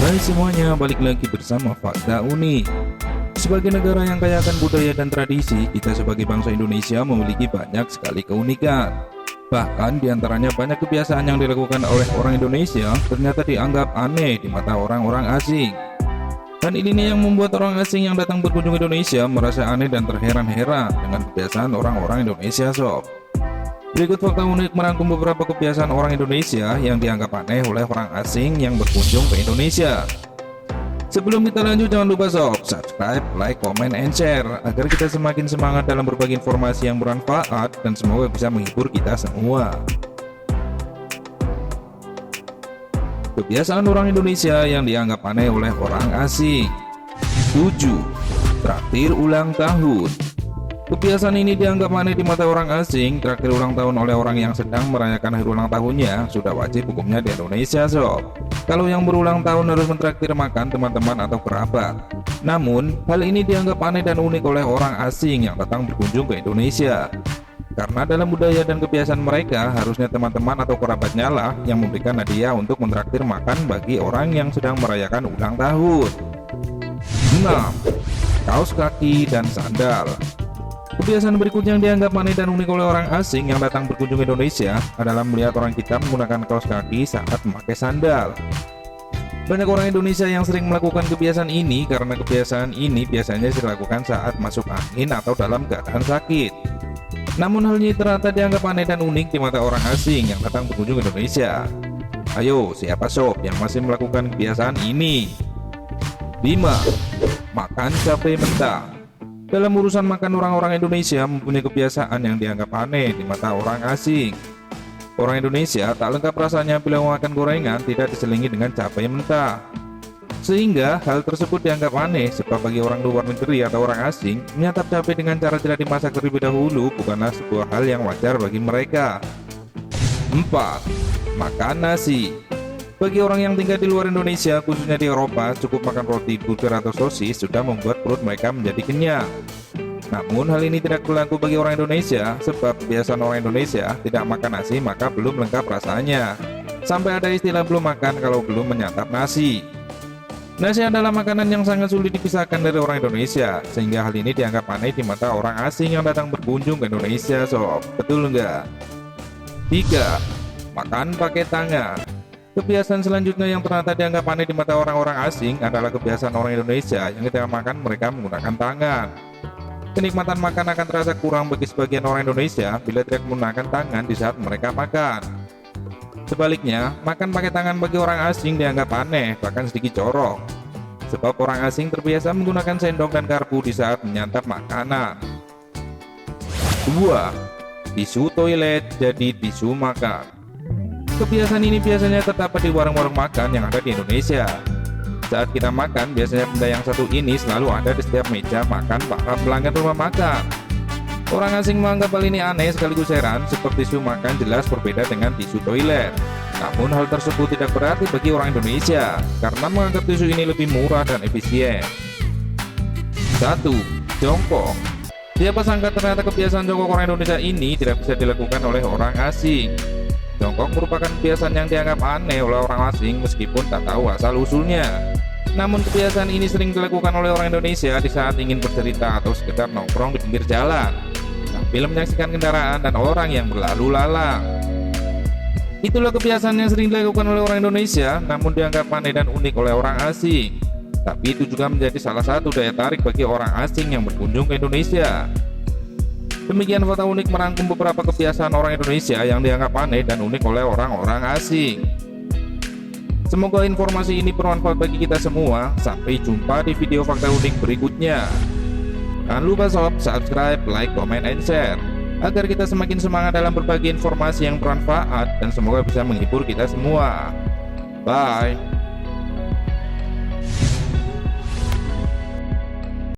Hai semuanya, balik lagi bersama Fakta Unik. Sebagai negara yang kaya akan budaya dan tradisi, kita sebagai bangsa Indonesia memiliki banyak sekali keunikan. Bahkan diantaranya banyak kebiasaan yang dilakukan oleh orang Indonesia ternyata dianggap aneh di mata orang-orang asing. Dan ini yang membuat orang asing yang datang berkunjung Indonesia merasa aneh dan terheran-heran dengan kebiasaan orang-orang Indonesia sob. Berikut fakta unik merangkum beberapa kebiasaan orang Indonesia yang dianggap aneh oleh orang asing yang berkunjung ke Indonesia. Sebelum kita lanjut, jangan lupa sob, subscribe, like, comment, and share agar kita semakin semangat dalam berbagi informasi yang bermanfaat dan semoga bisa menghibur kita semua. Kebiasaan orang Indonesia yang dianggap aneh oleh orang asing. 7. Traktir ulang tahun. Kebiasaan ini dianggap aneh di mata orang asing. Traktir ulang tahun oleh orang yang sedang merayakan hari ulang tahunnya sudah wajib hukumnya di Indonesia sob. Kalau yang berulang tahun harus mentraktir makan teman-teman atau kerabat. Namun, hal ini dianggap aneh dan unik oleh orang asing yang datang berkunjung ke Indonesia. Karena dalam budaya dan kebiasaan mereka, harusnya teman-teman atau kerabatnya lah yang memberikan hadiah untuk mentraktir makan bagi orang yang sedang merayakan ulang tahun. 6. Kaos kaki dan sandal. Kebiasaan berikutnya yang dianggap aneh dan unik oleh orang asing yang datang berkunjung Indonesia adalah melihat orang kita menggunakan kaos kaki saat memakai sandal. Banyak orang Indonesia yang sering melakukan kebiasaan ini karena kebiasaan ini biasanya dilakukan saat masuk angin atau dalam keadaan sakit. Namun hal ini ternyata dianggap aneh dan unik di mata orang asing yang datang berkunjung Indonesia. Ayo, siapa sob yang masih melakukan kebiasaan ini? 5. Makan cabai mentah. Dalam urusan makan, orang-orang Indonesia mempunyai kebiasaan yang dianggap aneh di mata orang asing. Orang Indonesia tak lengkap rasanya bila makan gorengan tidak diselingi dengan cabai mentah. Sehingga hal tersebut dianggap aneh sebab bagi orang luar negeri atau orang asing, menyantap cabai dengan cara tidak dimasak terlebih dahulu bukanlah sebuah hal yang wajar bagi mereka. 4. Makan nasi. Bagi orang yang tinggal di luar Indonesia, khususnya di Eropa, cukup makan roti, burger, atau sosis sudah membuat perut mereka menjadi kenyang. Namun hal ini tidak berlaku bagi orang Indonesia, sebab kebiasaan orang Indonesia tidak makan nasi maka belum lengkap rasanya. Sampai ada istilah belum makan kalau belum menyantap nasi. Nasi adalah makanan yang sangat sulit dipisahkan dari orang Indonesia, sehingga hal ini dianggap aneh di mata orang asing yang datang berkunjung ke Indonesia sob. Betul nggak? 3. Makan pakai tangan. Kebiasaan selanjutnya yang ternyata dianggap aneh di mata orang-orang asing adalah kebiasaan orang Indonesia yang ketika makan mereka menggunakan tangan. Kenikmatan makan akan terasa kurang bagi sebagian orang Indonesia bila tidak menggunakan tangan di saat mereka makan. Sebaliknya, makan pakai tangan bagi orang asing dianggap aneh, bahkan sedikit jorok. Sebab orang asing terbiasa menggunakan sendok dan garpu di saat menyantap makanan. 2. Tisu toilet jadi tisu makan. Kebiasaan ini biasanya terdapat di warung-warung makan yang ada di Indonesia. Saat kita makan, biasanya benda yang satu ini selalu ada di setiap meja makan para pelanggan rumah makan. Orang asing menganggap hal ini aneh sekaligus heran sebab tisu makan jelas berbeda dengan tisu toilet. Namun hal tersebut tidak berarti bagi orang Indonesia karena menganggap tisu ini lebih murah dan efisien. 1. Jongkok. Siapa sangka ternyata kebiasaan jongkok orang Indonesia ini tidak bisa dilakukan oleh orang asing. Jongkok merupakan kebiasaan yang dianggap aneh oleh orang asing meskipun tak tahu asal-usulnya. Namun kebiasaan ini sering dilakukan oleh orang Indonesia di saat ingin bercerita atau sekedar nongkrong di pinggir jalan sambil menyaksikan kendaraan dan orang yang berlalu lalang. Itulah kebiasaan yang sering dilakukan oleh orang Indonesia namun dianggap aneh dan unik oleh orang asing. Tapi itu juga menjadi salah satu daya tarik bagi orang asing yang berkunjung ke Indonesia. Demikian fakta unik merangkum beberapa kebiasaan orang Indonesia yang dianggap aneh dan unik oleh orang-orang asing. Semoga informasi ini bermanfaat bagi kita semua. Sampai jumpa di video fakta unik berikutnya. Jangan lupa sob, subscribe, like, comment, and share agar kita semakin semangat dalam berbagi informasi yang bermanfaat dan semoga bisa menghibur kita semua. Bye.